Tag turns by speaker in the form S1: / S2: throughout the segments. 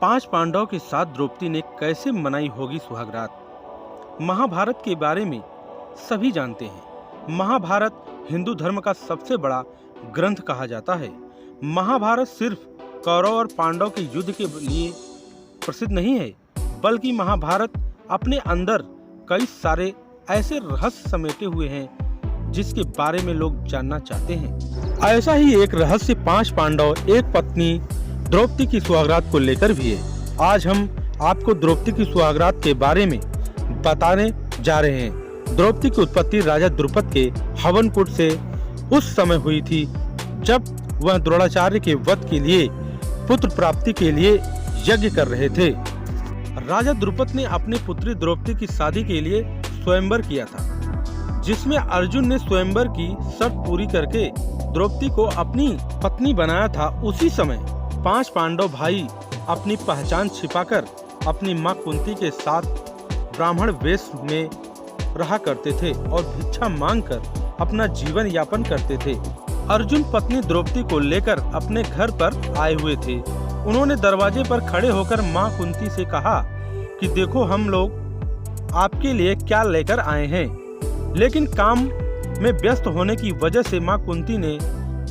S1: 5 पांडवों के साथ द्रौपदी ने कैसे मनाई होगी सुहागरात। महाभारत के बारे में सभी जानते हैं। महाभारत हिंदू धर्म का सबसे बड़ा ग्रंथ कहा जाता है। महाभारत सिर्फ कौरव और पांडव के युद्ध के लिए प्रसिद्ध नहीं है, बल्कि महाभारत अपने अंदर कई सारे ऐसे रहस्य समेटे हुए हैं जिसके बारे में लोग जानना चाहते हैं। ऐसा ही एक रहस्य 5 पांडव एक पत्नी द्रौपदी की सुहागरात को लेकर भी है। आज हम आपको द्रौपदी की सुहागरात के बारे में बताने जा रहे हैं। द्रौपदी की उत्पत्ति राजा द्रुपद के हवनकुंड से उस समय हुई थी जब वह द्रोणाचार्य के वध के लिए पुत्र प्राप्ति के लिए यज्ञ कर रहे थे। राजा द्रुपद ने अपनी पुत्री द्रौपदी की शादी के लिए स्वयंवर किया था, जिसमें अर्जुन ने स्वयंवर की शर्त पूरी करके द्रौपदी को अपनी पत्नी बनाया था। उसी समय 5 पांडव भाई अपनी पहचान छिपाकर अपनी मां कुंती के साथ ब्राह्मण वेश में रहा करते थे और भिक्षा मांगकर अपना जीवन यापन करते थे। अर्जुन पत्नी द्रौपदी को लेकर अपने घर पर आए हुए थे। उन्होंने दरवाजे पर खड़े होकर मां कुंती से कहा कि देखो, हम लोग आपके लिए क्या लेकर आए हैं। लेकिन काम में व्यस्त होने की वजह से मां कुंती ने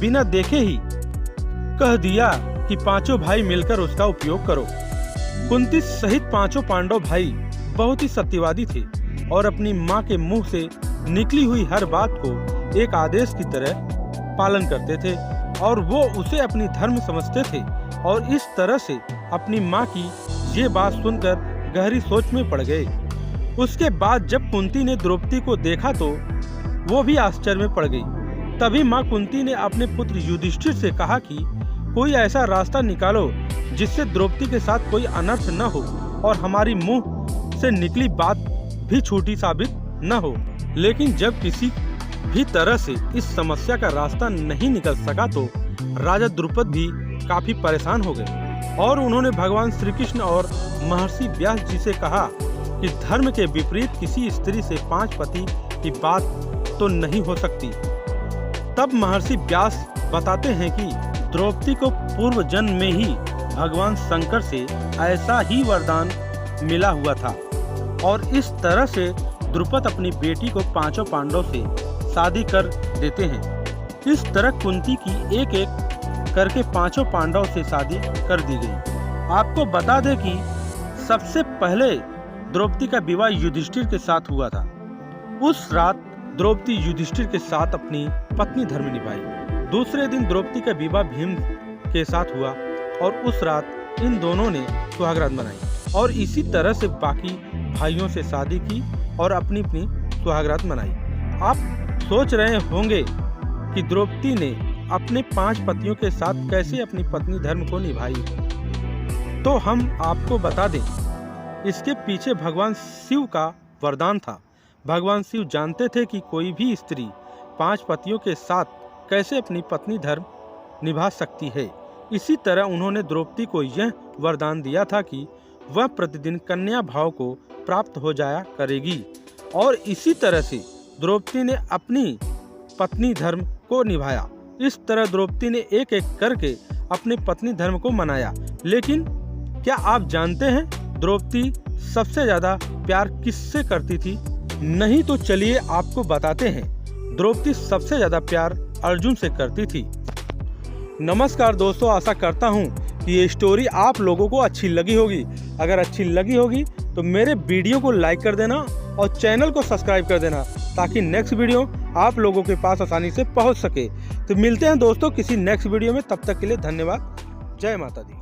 S1: बिना देखे ही कह दिया कि 5 भाई मिलकर उसका उपयोग करो। कुंती सहित 5 पांडव भाई बहुत ही सत्यवादी थे और अपनी मां के मुंह से निकली हुई हर बात को एक आदेश की तरह पालन करते थे और वो उसे अपनी धर्म समझते थे। और इस तरह से अपनी मां की ये बात सुनकर गहरी सोच में पड़ गए। उसके बाद जब कुंती ने द्रौपदी को देखा तो वो भी आश्चर्य में पड़ गई। तभी मां कुंती ने अपने पुत्र युधिष्ठिर से कहा कि कोई ऐसा रास्ता निकालो जिससे द्रौपदी के साथ कोई अनर्थ न हो और हमारी मुंह से निकली बात भी झूठी साबित न हो। लेकिन जब किसी भी तरह से इस समस्या का रास्ता नहीं निकल सका तो राजा द्रुपद भी काफी परेशान हो गए और उन्होंने भगवान श्री कृष्ण और महर्षि व्यास जी से कहा कि धर्म के विपरीत किसी स्त्री से 5 पति की बात तो नहीं हो सकती। तब महर्षि व्यास बताते हैं कि द्रौपदी को पूर्व जन्म में ही भगवान शंकर से ऐसा ही वरदान मिला हुआ था और इस तरह से द्रुपद अपनी बेटी को 5 पांडव से शादी कर देते हैं। इस तरह कुंती की एक एक करके 5 पांडव से शादी कर दी गई। आपको बता दें कि सबसे पहले द्रौपदी का विवाह युधिष्ठिर के साथ हुआ था। उस रात द्रौपदी युधिष्ठिर के साथ अपनी पत्नी धर्म निभाई। दूसरे दिन द्रौपदी का विवाह भीम के साथ हुआ और उस रात इन दोनों ने सुहागरात मनाई और इसी तरह से बाकी भाइयों से शादी की और अपनी अपनी सुहागरात मनाई। आप सोच रहे होंगे कि द्रौपदी ने अपने 5 पतियों के साथ कैसे अपनी पत्नी धर्म को निभाई, तो हम आपको बता दें, इसके पीछे भगवान शिव का वरदान था। भगवान शिव जानते थे कि कोई भी स्त्री 5 पतियों के साथ कैसे अपनी पत्नी धर्म निभा सकती है। इसी तरह उन्होंने द्रौपदी को यह वरदान दिया था कि वह प्रतिदिन कन्या भाव को प्राप्त हो जाया करेगी और इसी तरह से द्रौपदी ने अपनी पत्नी धर्म को निभाया। इस तरह द्रौपदी ने एक एक करके अपनी पत्नी धर्म को मनाया। लेकिन क्या आप जानते हैं द्रौपदी सबसे ज्यादा प्यार किससे करती थी? नहीं तो चलिए आपको बताते हैं। द्रौपदी सबसे ज्यादा प्यार अर्जुन से करती थी। नमस्कार दोस्तों, आशा करता हूँ कि ये स्टोरी आप लोगों को अच्छी लगी होगी। अगर अच्छी लगी होगी तो मेरे वीडियो को लाइक कर देना और चैनल को सब्सक्राइब कर देना ताकि नेक्स्ट वीडियो आप लोगों के पास आसानी से पहुंच सके। तो मिलते हैं दोस्तों किसी नेक्स्ट वीडियो में, तब तक के लिए धन्यवाद। जय माता दी।